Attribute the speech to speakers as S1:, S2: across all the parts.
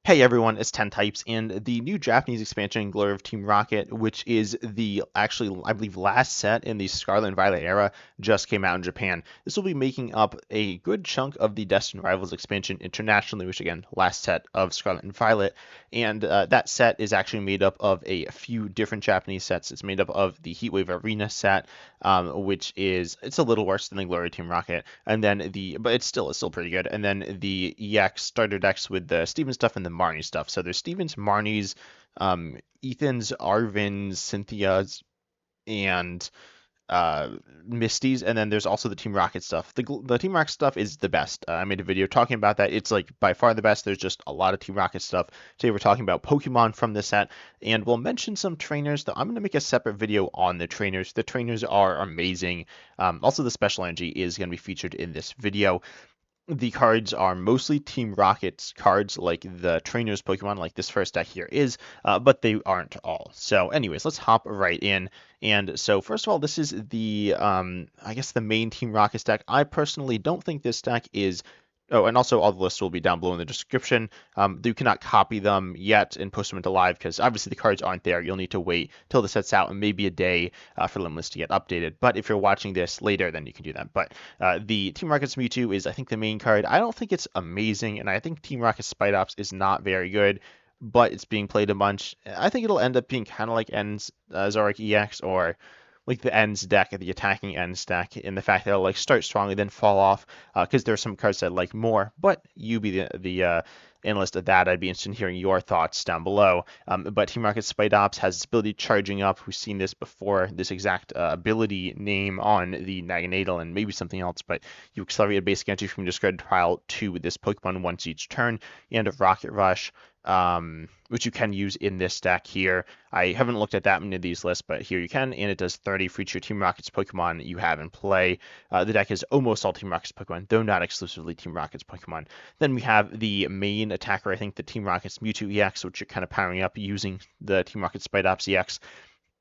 S1: Hey everyone, it's 10 Types, and the new Japanese expansion, Glory of Team Rocket, which is the actually, I believe, last set in the Scarlet and Violet era, just came out in Japan. This will be making up a good chunk of the Destined Rivals expansion internationally, which again, last set of Scarlet and Violet. And that set is actually made up of a few different Japanese sets. It's made up of the Heatwave Arena set, which it's a little worse than the Glory of Team Rocket, and then but it's still pretty good. And then the EX starter decks with the Steven stuff and the Marnie stuff. So there's Stevens, Marnies, Ethan's, Arvin's, Cynthia's, and uh, Misty's, and then there's also the Team Rocket stuff. The Team Rocket stuff is the best. I made a video talking about that. It's like by far the best. There's just a lot of Team Rocket stuff. Today we're talking about Pokemon from this set, and we'll mention some trainers. Though I'm going to make a separate video on the trainers. The trainers are amazing. Also, the special energy is going to be featured in this video. The cards are mostly Team Rocket's cards, like the trainers Pokemon, like this first deck here is, but they aren't all. So, anyways, let's hop right in. And so, first of all, this is I guess the main Team Rocket's deck. I personally don't think this deck is. Oh, and also all the lists will be down below in the description. You cannot copy them yet and post them into live because obviously the cards aren't there. You'll need to wait till the set's out and maybe a day for the list to get updated. But if you're watching this later, then you can do that. But the Team Rocket's Mewtwo is, I think, the main card. I don't think it's amazing, and I think Team Rocket's Spite Ops is not very good, but it's being played a bunch. I think it'll end up being kind of like N's Zoroark EX or like the ends deck, the attacking ends deck, in the fact that it'll like start strongly then fall off because there are some cards that I like more. But you be the analyst of that. I'd be interested in hearing your thoughts down below. But Team Rocket Spite Ops has this ability charging up. We've seen this before, this exact ability name on the Naganadel and maybe something else. But you accelerate a basic entry from your discarded pile to this Pokemon once each turn. And a Rocket Rush, which you can use in this deck here. I haven't looked at that many of these lists, but here you can, and it does 30 for each of your Team Rockets Pokemon you have in play. The deck is almost all Team Rockets Pokemon, though not exclusively Team Rockets Pokemon. Then we have the main attacker, I think the Team Rockets Mewtwo EX, which you're kind of powering up using the Team Rockets Spite Ops EX.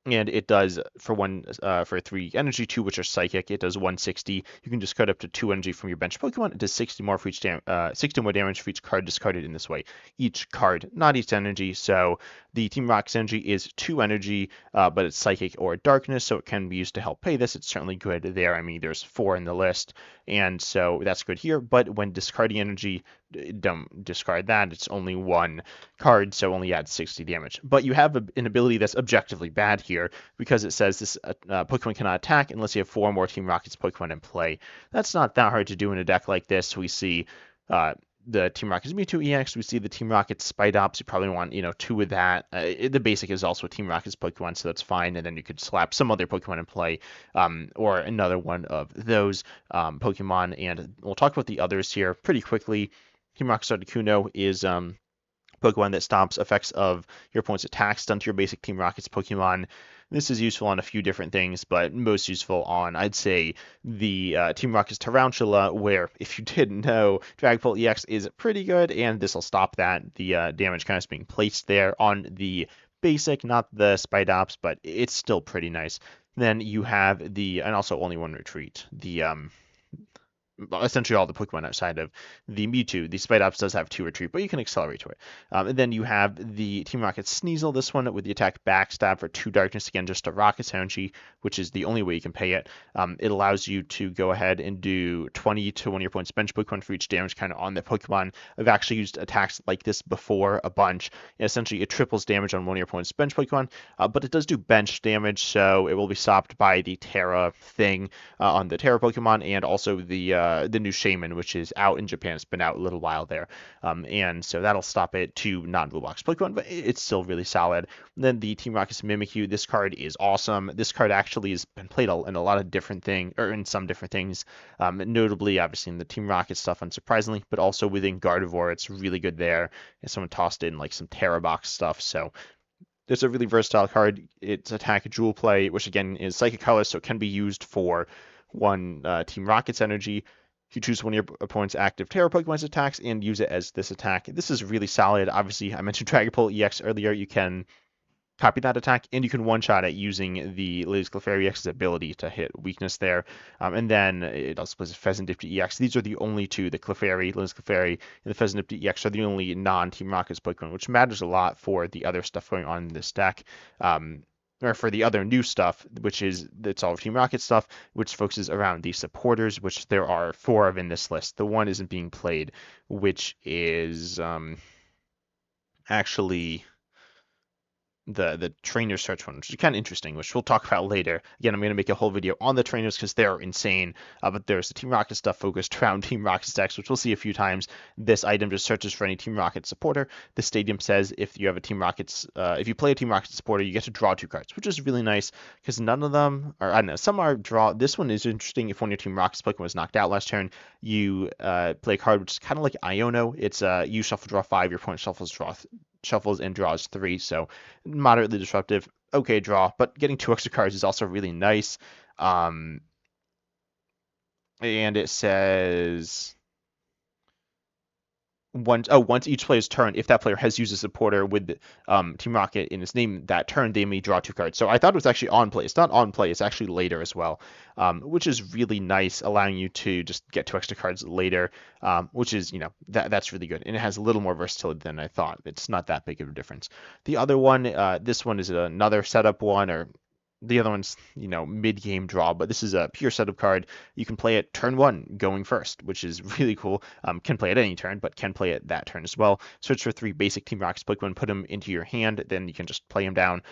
S1: And it does for 3 energy, 2 which are psychic. It does 160. You can discard up to 2 energy from your bench Pokemon. It does 60 more for 60 more damage for each card discarded in this way. Each card, not each energy. So the Team Rock's energy is 2 energy, but it's psychic or darkness, so it can be used to help pay this. It's certainly good there. I mean, there's 4 in the list, and so that's good here. But when discarding energy, don't discard that. It's only 1 card, so only adds 60 damage. But you have an ability that's objectively bad here because it says this Pokemon cannot attack unless you have 4 more Team Rockets Pokemon in play. That's not that hard to do in a deck like this. We see the Team Rockets Mewtwo EX. We see the Team Rockets Spite Ops. You probably want 2 of that. The basic is also a Team Rockets Pokemon, so that's fine. And then you could slap some other Pokemon in play, or another one of those Pokemon. And we'll talk about the others here pretty quickly. Team Rockets Articuno is Pokemon that stops effects of your opponent's attacks done to your basic Team Rockets Pokemon. This is useful on a few different things, but most useful on, I'd say, the Team Rockets Tarantula, where, if you didn't know, Dragapult EX is pretty good, and this will stop that. The damage kind of being placed there on the basic, not the Spite Ops, but it's still pretty nice. Then you have and also only 1 retreat. Essentially all the Pokemon outside of the Mewtwo. The Spite Ops does have 2 retreat, but you can accelerate to it. And then you have the Team Rocket Sneasel, this one with the attack Backstab for 2 darkness, again, just a Rocket's energy, which is the only way you can pay it. It allows you to go ahead and do 20 to 1 of your opponent's bench Pokemon for each damage kind of on the Pokemon. I've actually used attacks like this before a bunch. And essentially, it triples damage on 1 of your opponent's bench Pokemon, but it does do bench damage, so it will be stopped by the Terra thing on the Terra Pokemon, and also the new Shaman, which is out in Japan. It's been out a little while there. And so that'll stop it to non-blue box Pokemon, but it's still really solid. And then the Team Rocket's Mimikyu. This card is awesome. This card actually has been played in a lot of different things, or in some different things, notably, obviously, in the Team Rocket stuff, unsurprisingly, but also within Gardevoir. It's really good there. And someone tossed in like some Terra box stuff, so it's a really versatile card. It's attack Jewel Play, which again is Psychic Color, so it can be used for 1 Team Rocket's energy. You choose 1 of your opponent's active Terra Pokemon's attacks and use it as this attack. This is really solid. Obviously, I mentioned Dragapult EX earlier. You can copy that attack, and you can one-shot it using the Lady's Clefairy EX's ability to hit weakness there. And then it also plays a Pheasantipti EX. These are the only two, the Clefairy, Lady's Clefairy, and the Pheasantipti EX are the only non-Team Rocket's Pokemon, which matters a lot for the other stuff going on in this deck. Or for the other new stuff, which is it's all Team Rocket stuff, which focuses around the supporters, which there are 4 of in this list. The one isn't being played, which is actually the trainer search one, which is kind of interesting, which we'll talk about later. Again, I'm going to make a whole video on the trainers because they're insane. But there's the Team Rocket stuff focused around Team Rocket decks, which we'll see a few times. This item just searches for any Team Rocket supporter. The stadium says if you have a Team Rocket's, if you play a Team Rocket supporter, you get to draw 2 cards, which is really nice because none of them, or I don't know, some are draw. This one is interesting. If one of your Team Rocket's Pokemon was knocked out last turn, you play a card which is kind of like Iono. It's you shuffle draw 5, your opponent shuffles and draws 3, so moderately disruptive. Okay, draw, but getting 2 extra cards is also really nice. And it says once each player's turn, if that player has used a supporter with Team Rocket in his name that turn, they may draw 2 cards. So I thought it was actually on play. It's not on play. It's actually later as well, which is really nice, allowing you to just get 2 extra cards later, which is, that's really good. And it has a little more versatility than I thought. It's not that big of a difference. The other one, this one is another setup one, or the other one's, mid-game draw, but this is a pure setup card. You can play it turn 1, going first, which is really cool. Can play it any turn, but can play it that turn as well. Search for 3 basic Team Rockets Pokemon, put them into your hand, then you can just play them down.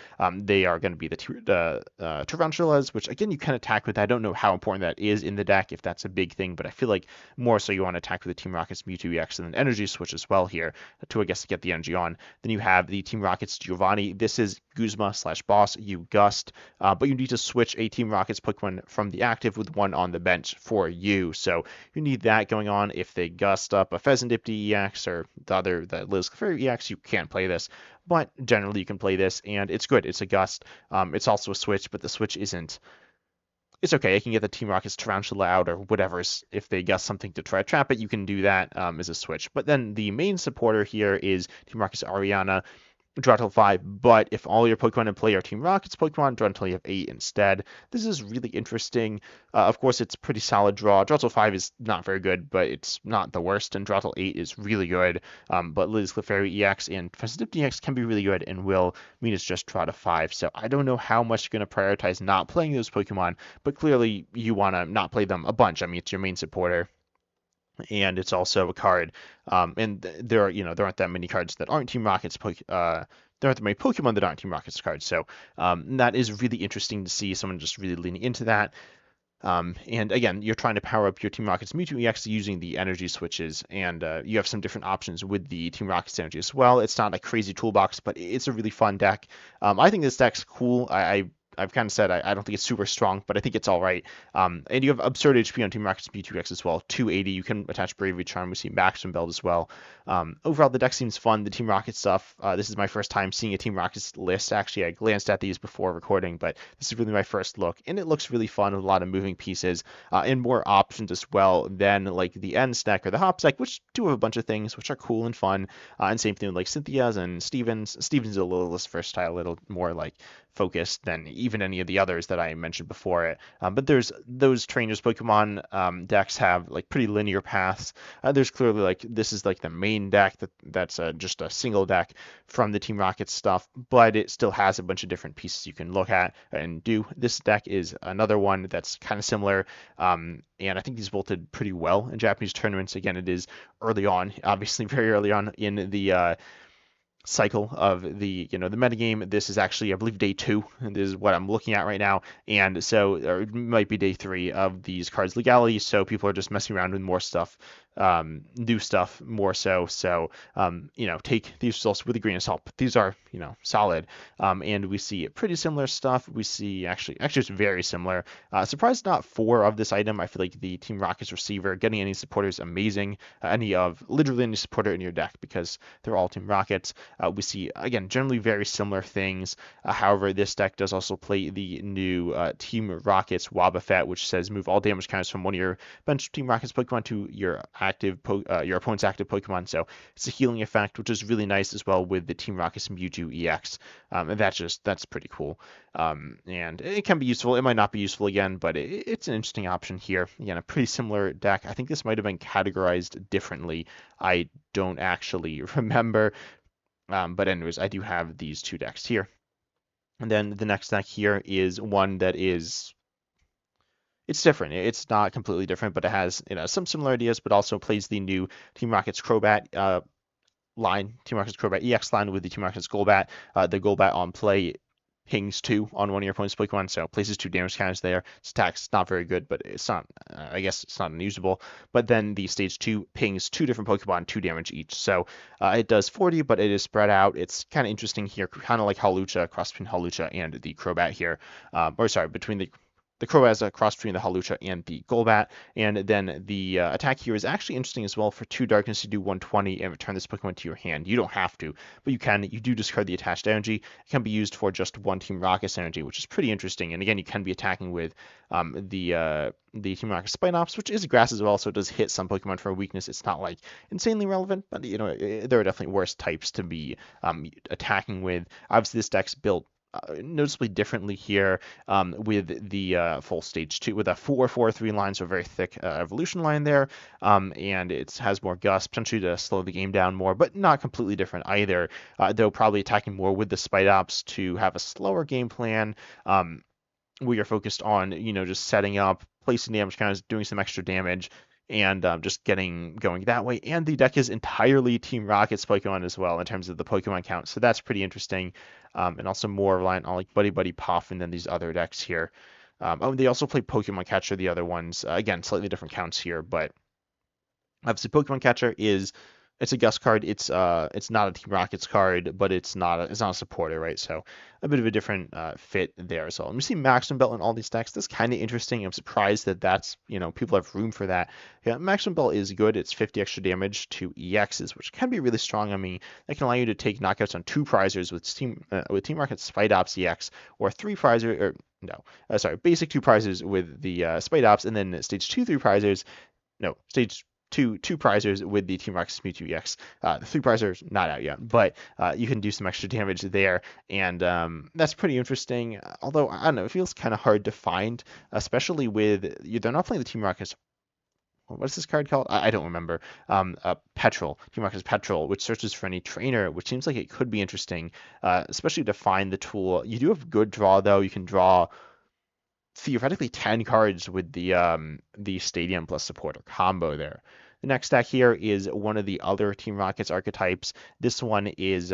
S1: They are going to be the Tarantulas, which again, you can attack with. I don't know how important that is in the deck, if that's a big thing, but I feel like more so you want to attack with the Team Rockets Mewtwo EX and then Energy Switch as well here to, I guess, get the energy on. Then you have the Team Rockets Giovanni. This is Guzma/Boss. You Gust. But you need to switch a Team Rockets Pokemon from the active with one on the bench for you. So you need that going on. If they gust up a Pheasantipti EX or the Liz Clefairy EX, you can't play this. But generally you can play this, and it's good. It's a gust. It's also a switch, but the switch isn't. It's okay. I can get the Team Rockets Tarantula out or whatever. If they gust something to try to trap it, you can do that as a switch. But then the main supporter here is Team Rockets Ariana. Draw till 5, but if all your Pokemon in play are Team Rocket's Pokemon, draw until you have 8 instead. This is really interesting. Of course, it's pretty solid draw. Draw till 5 is not very good, but it's not the worst, and draw till 8 is really good. But Liz Clefairy EX and Pheasantipti EX can be really good and will mean it's just draw to 5. So I don't know how much you're going to prioritize not playing those Pokemon, but clearly you want to not play them a bunch. I mean, it's your main supporter. And it's also a card, and there aren't that many cards that aren't Team Rocket's there aren't that many Pokemon that aren't Team Rocket's cards. So that is really interesting to see someone just really leaning into that. And again, you're trying to power up your Team Rocket's Mewtwo EX using the energy switches, and you have some different options with the Team Rocket's energy as well. It's not a crazy toolbox, but it's a really fun deck. I think this deck's cool. I've kind of said I don't think it's super strong, but I think it's all right. And you have absurd HP on Team Rocket's Mewtwo EX as well, 280. You can attach Bravery Charm. We see Maximum Belt as well. Overall, the deck seems fun. The Team Rocket stuff. This is my first time seeing a Team Rocket's list. Actually, I glanced at these before recording, but this is really my first look, and it looks really fun with a lot of moving pieces and more options as well than like the N stack or the Hop stack, which do have a bunch of things which are cool and fun. And same thing with like Cynthia's and Stevens. Stevens is a little less versatile, a little more like focused than even any of the others that I mentioned before it. But there's those trainers Pokemon decks have like pretty linear paths. There's clearly like this is like the main deck that's just a single deck from the Team Rocket stuff, but it still has a bunch of different pieces you can look at and do. This deck is another one that's kind of similar. And I think these both did pretty well in Japanese tournaments. Again, it is early on, obviously very early on in the cycle of the the metagame. This is actually, I believe, day 2, and this is what I'm looking at right now, and so or it might be day 3 of these cards legality, so people are just messing around with more stuff, new stuff more so take these results with a grain of salt, but these are solid, and we see pretty similar stuff. We see actually it's very similar. Surprised not 4 of this item. I feel like the Team Rocket's receiver, getting any supporter is amazing, literally any supporter in your deck, because they're all Team Rockets. we see, again, generally very similar things. However, this deck does also play the new Team Rockets Wobbuffet, which says move all damage counters from one of your bench Team Rockets Pokemon to your your opponent's active Pokemon. So it's a healing effect, which is really nice as well with the Team Rockets Mewtwo EX. And that's pretty cool. And it can be useful. It might not be useful again, but it's an interesting option here. Again, a pretty similar deck. I think this might have been categorized differently. I don't actually remember. But anyways, I do have these two decks here. And then the next deck here is one that it's different. It's not completely different, but it has some similar ideas, but also plays the new Team Rocket's Crobat line, Team Rocket's Crobat EX line with the Team Rocket's Golbat. The Golbat on play pings 2 on one of your opponent's Pokemon, so places 2 damage counters there. Its attack's not very good, but it's not, I guess it's not unusable. But then the stage 2 pings 2 different Pokemon, 2 damage each. So it does 40, but it is spread out. It's kind of interesting here, kind of like Hawlucha, cross between Hawlucha and the Crobat here. Or sorry, between the Crobat is a cross between the Hawlucha and the Golbat, and then the attack here is actually interesting as well. For 2 darkness, you do 120 and return this Pokemon to your hand. You don't have to, but you can. You do discard the attached energy. It can be used for just 1 Team Rocket's energy, which is pretty interesting. And again, you can be attacking with the Team Rocket Spinops, which is grass as well, so it does hit some Pokemon for a weakness. It's not like insanely relevant, but there are definitely worse types to be attacking with. Obviously, this deck's built noticeably differently here with the full stage 2 with a 4-4-3 line, so a very thick evolution line there, and it has more gust, potentially to slow the game down more, but not completely different either, though probably attacking more with the Spite-Ops to have a slower game plan where you're focused on just setting up, placing damage counters, doing some extra damage, and just getting going that way. And the deck is entirely Team Rocket's Pokemon as well in terms of the Pokemon count, so that's pretty interesting. And also more reliant on like Buddy Buddy Poffin than these other decks here. They also play Pokemon Catcher, the other ones. Again, slightly different counts here, but obviously Pokemon Catcher it's a Gust card. It's not a Team Rockets card, but it's not a supporter, right? So a bit of a different fit there as well. And we see Maximum Belt in all these decks. That's kind of interesting. I'm surprised that's people have room for that. Yeah, Maximum Belt is good. It's 50 extra damage to EXs, which can be really strong. I mean, that can allow you to take knockouts on 2 prizers with Team Rocket's Spite Ops EX, or 3 prizers, or no, sorry, basic 2 prizers with the Spite Ops, and then stage 2 3 prizers. No, stage two prizers with the Team Rocket's Mewtwo EX. The 3 prizers not out yet, but you can do some extra damage there, and that's pretty interesting. Although I don't know, it feels kind of hard to find, especially with they're not playing the Team Rocket's. What's this card called? I don't remember. Petrol, Team Rocket's Petrol, which searches for any trainer, which seems like it could be interesting, especially to find the tool. You do have good draw though. You can draw theoretically 10 cards with the Stadium plus Supporter combo there. The next deck here is one of the other Team Rockets archetypes. This one is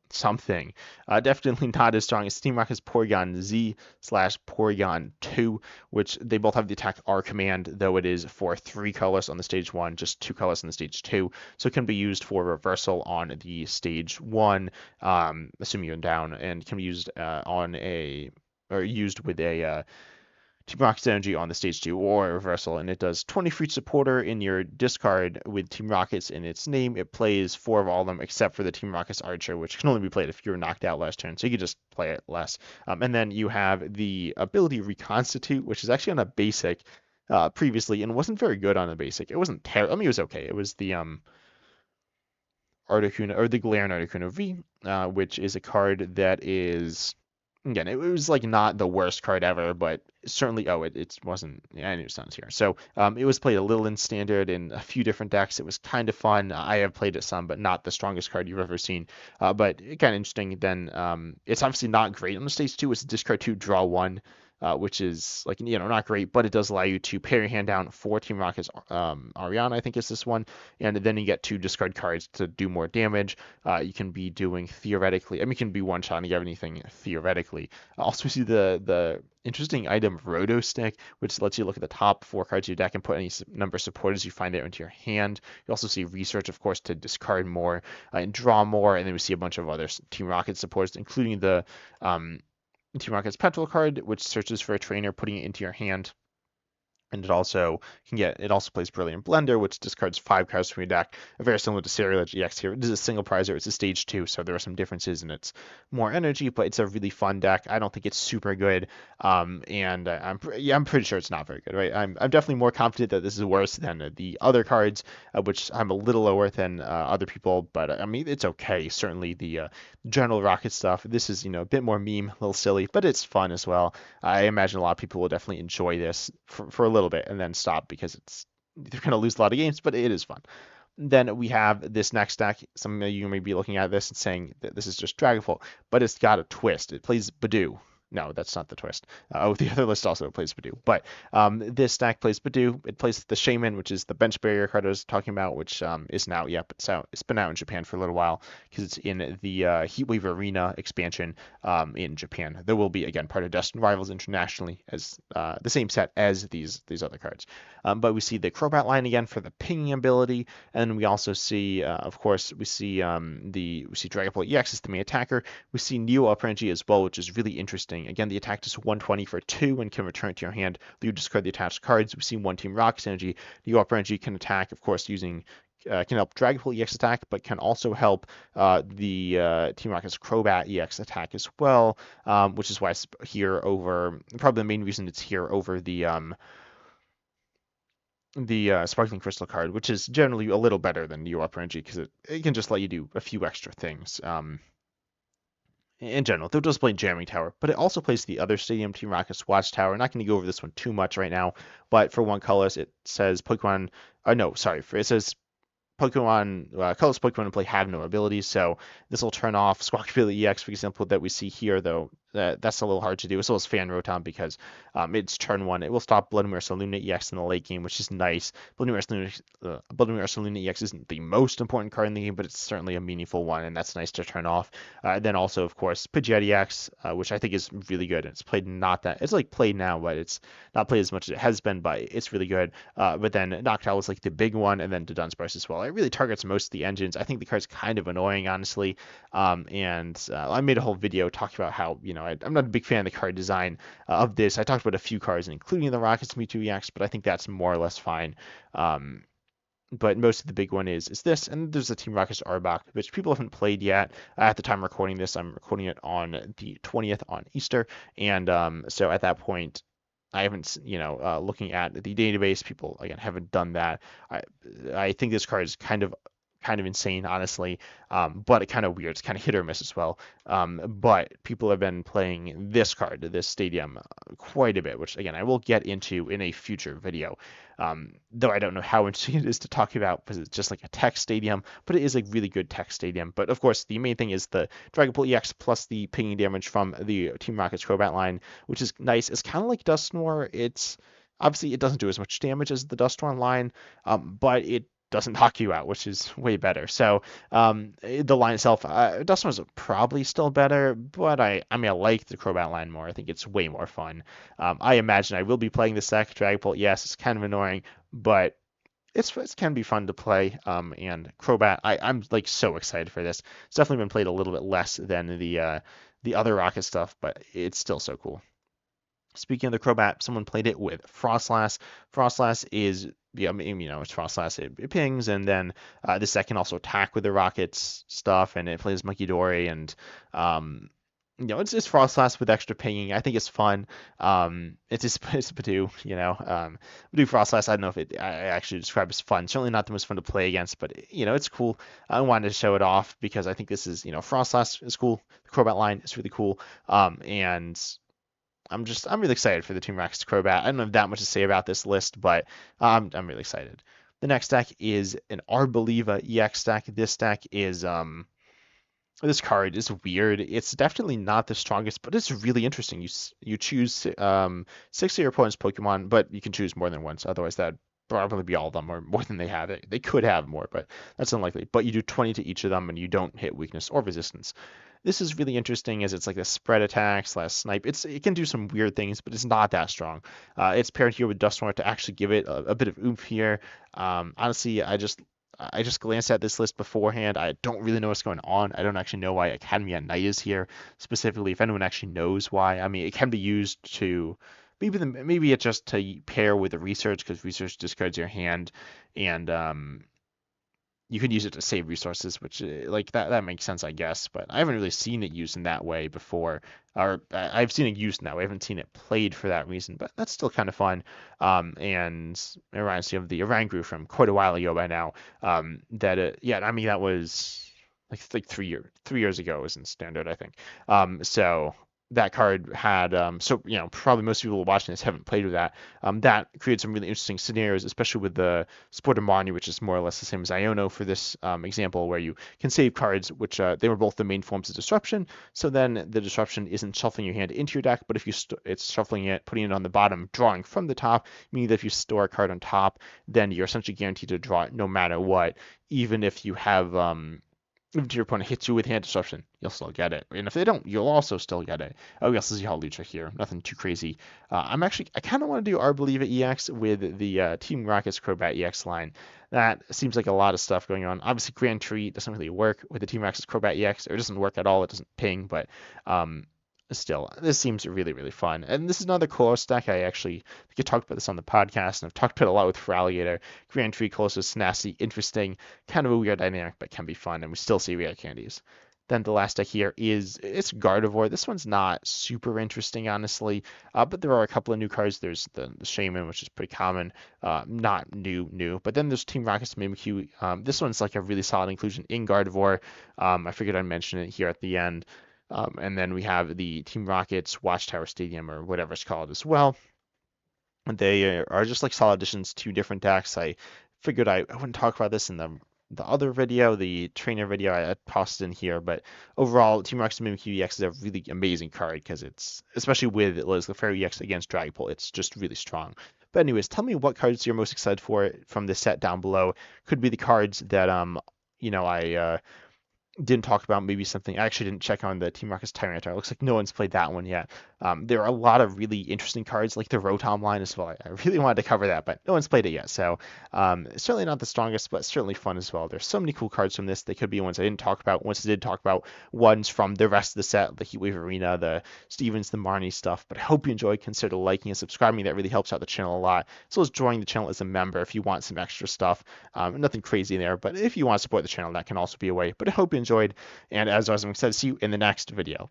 S1: something. Definitely not as strong as Team Rocket's Porygon-Z / Porygon-2, which they both have the attack R command, though it is for 3 colors on the stage 1, just 2 colors on the stage 2. So it can be used for reversal on the stage 1, assuming you're down, and can be used used with a Team Rocket's energy on the stage 2 or reversal, and it does 20 for each supporter in your discard with Team Rockets in its name. It plays 4 of all of them except for the Team Rocket's Archer, which can only be played if you were knocked out last turn, so you could just play it less. And then you have the ability Reconstitute, which is actually on a basic previously, and wasn't very good on a basic. It wasn't terrible. I mean, it was okay. It was the Articuno, or the Galarian Articuno V, which is a card that is... Again, it was like not the worst card ever, but certainly, it wasn't, I knew it sounds here. So it was played a little in standard in a few different decks. It was kind of fun. I have played it some, but not the strongest card you've ever seen. But kind of interesting. Then it's obviously not great on the stage 2. It's discard 2, draw 1. Which is like not great, but it does allow you to pair your hand down for Team Rocket's Ariana, I think is this one, and then you get 2 discard cards to do more damage. You can be doing theoretically, I mean, you can be one-shotting everything theoretically. Also, we see the interesting item Roto Stick, which lets you look at the top 4 cards of your deck and put any number of supporters you find there into your hand. You also see Research, of course, to discard more and draw more, and then we see a bunch of other Team Rocket supporters, including the Team Rocket's Petrol card, which searches for a trainer, putting it into your hand. And it also plays Brilliant Blender, which discards 5 cards from your deck. Very similar to Cereal EX here. It is a single prizer, it's a stage 2, so there are some differences and it's more energy, but it's a really fun deck. I don't think it's super good. And I'm pretty sure it's not very good, right? I'm definitely more confident that this is worse than the other cards, which I'm a little lower than other people, but I mean it's okay. Certainly the general Rocket stuff. This is a bit more meme, a little silly, but it's fun as well. I imagine a lot of people will definitely enjoy this for a little bit and then stop because they're going to lose a lot of games, but it is fun. Then we have this next deck. Some of you may be looking at this and saying that this is just Dragapult, but it's got a twist. It plays Badoo. No, that's not the twist. The other list also plays Badoo. But this deck plays Badoo. It plays the Shaman, which is the bench barrier card I was talking about, which isn't out yet, but it's been out in Japan for a little while because it's in the Heatwave Arena expansion in Japan. There will be, again, part of Destined Rivals internationally as the same set as these other cards. But we see the Crobat line again for the pinging ability, and we also see, of course, we see Dragapult EX as the main attacker. We see Neo Up Energy as well, which is really interesting. Again, the attack is 120 for 2 and can return it to your hand. You discard the attached cards. We see one Team Rocket's energy. Neo Up Energy can attack, of course, can help Dragapult EX attack, but can also help the Team Rocket's Crobat EX attack as well, which is why it's here over, probably the main reason it's here over the Sparkling Crystal card, which is generally a little better than Neo Up Energy because it can just let you do a few extra things. In general, they'll just play Jamming Tower, but it also plays the other Stadium Team Rocket's Watchtower. Not going to go over this one too much right now, but for one colorless, it says Pokemon. No, sorry, it says colorless Pokemon play have no abilities, so this will turn off Squawkabilly EX, for example, that we see here, though. That's a little hard to do, as well as Fan Rotom, because it's turn 1. It will stop Bloodmoon Ursaluna EX in the late game, which is nice. Bloodmoon Ursaluna EX isn't the most important card in the game, but it's certainly a meaningful one, and that's nice to turn off. Then also, of course, Pidgeot EX, which I think is really good. It's played it's like played now, but it's not played as much as it has been, but it's really good. But then Noctowl is like the big one, and then Dunsparce as well. It really targets most of the engines. I think the card's kind of annoying, honestly. I made a whole video talking about how, I'm not a big fan of the card design of this. I talked about a few cards, including the Rockets Mewtwo EX, but I think that's more or less fine. But most of the big one is this, and there's the Team Rocket's Arbok, which people haven't played yet. At the time I'm recording this, I'm recording it on the 20th on Easter, and so at that point, I haven't, looking at the database, people again haven't done that. I think this card is kind of insane, honestly, but it kind of weird. It's kind of hit or miss as well. But people have been playing this card, this Stadium, quite a bit, which again I will get into in a future video. Though I don't know how interesting it is to talk about because it's just like a tech stadium, but it is a really good tech stadium. But of course, the main thing is the Dragapult EX plus the pinging damage from the Team Rocket's Crobat line, which is nice. It's kind of like Dusknoir. Obviously it doesn't do as much damage as the Dusknoir line, but it doesn't knock you out, which is way better. So the line itself, Dusknoir's probably still better, but I like the Crobat line more. I think it's way more fun. I imagine I will be playing this deck. Dragapult, yes, it's kind of annoying, but it can be fun to play. And Crobat, I'm like so excited for this. It's definitely been played a little bit less than the other Rocket stuff, but it's still so cool. Speaking of the Crobat, someone played it with Frostlass. Frostlass is, it's Frostlass. It pings, and then the second also attack with the Rockets stuff, and it plays Monkey Dory, and it's Frostlass with extra pinging. I think it's fun. It's Badoo, Badoo Frostlass. I don't know if I actually describe as fun. Certainly not the most fun to play against, but it's cool. I wanted to show it off because I think this is, Frostlass is cool. The Crobat line is really cool. And I'm really excited for the Team Rocket's Crobat. I don't have that much to say about this list, but I'm really excited. The next deck is an Arboliva EX deck. This deck is this card is weird. It's definitely not the strongest, but it's really interesting. You choose 6 of your opponent's Pokemon, but you can choose more than once. Otherwise, that'd probably be all of them or more than they have. They could have more, but that's unlikely. But you do 20 to each of them, and you don't hit weakness or resistance. This is really interesting as it's like a spread attack / snipe. It can do some weird things, but it's not that strong. It's paired here with Dusknoir to actually give it a bit of oomph here. Honestly, I just glanced at this list beforehand. I don't really know what's going on. I don't actually know why Academy at Night is here specifically. If anyone actually knows why, I mean, it can be used to maybe it's just to pair with the research because research discards your hand, and you could use it to save resources, which like that makes sense, I guess. But I haven't really seen it used in that way before, or I've seen it used in that way. I haven't seen it played for that reason, but that's still kind of fun. And it reminds me of the Oranguru from quite a while ago by now. Yeah, I mean that was like 3 years ago. It was in standard, I think. So that card had so probably most people watching this haven't played with that. That created some really interesting scenarios, especially with the Sportomani, which is more or less the same as Iono for this example, where you can save cards, which they were both the main forms of disruption. So then the disruption isn't shuffling your hand into your deck, but if it's shuffling it, putting it on the bottom, drawing from the top, meaning that if you store a card on top, then you're essentially guaranteed to draw it no matter what, even if you have if your opponent hits you with hand disruption, you'll still get it. And if they don't, you'll also still get it. Oh, yes, this is Lucha here. Nothing too crazy. I kind of want to do Arboliva EX with the Team Rocket's Crobat EX line. That seems like a lot of stuff going on. Obviously, Grand Tree doesn't really work with the Team Rocket's Crobat EX, or it doesn't work at all. It doesn't ping, but still, this seems really, really fun. And this is another Colossus deck. I think I talked about this on the podcast, and I've talked about it a lot with Feraligatr. Grand Tree Colossus, nasty, interesting, kind of a weird dynamic, but can be fun, and we still see rare candies. Then the last deck here it's Gardevoir. This one's not super interesting, honestly, but there are a couple of new cards. There's the Shaman, which is pretty common, not new. But then there's Team Rocket's Mimikyu. This one's like a really solid inclusion in Gardevoir. I figured I'd mention it here at the end. And then we have the Team Rockets Watchtower Stadium, or whatever it's called as well. And they are just like solid additions to different decks. I figured I wouldn't talk about this in the other video, the trainer video I posted in here, but overall, Team Rocket's Mimikyu EX is a really amazing card because it's, especially with Lizlefairy EX against Dragapult, it's just really strong. But anyways, tell me what cards you're most excited for from this set down below. Could be the cards that I didn't talk about, maybe something I actually didn't check on the Team Rocket's Tyranitar. It looks like no one's played that one yet. There are a lot of really interesting cards like the Rotom line as well. I really wanted to cover that, but no one's played it yet. So certainly not the strongest, but certainly fun as well. There's so many cool cards from this. They could be ones I didn't talk about. Ones I did talk about, ones from the rest of the set, the Heatwave Arena, the Stevens, the Marnie stuff. But I hope you enjoyed. Consider liking and subscribing. That really helps out the channel a lot. So as joining the channel as a member if you want some extra stuff. Nothing crazy in there, but if you want to support the channel, that can also be a way. But I hope you enjoyed. And as always, I'm excited to see you in the next video.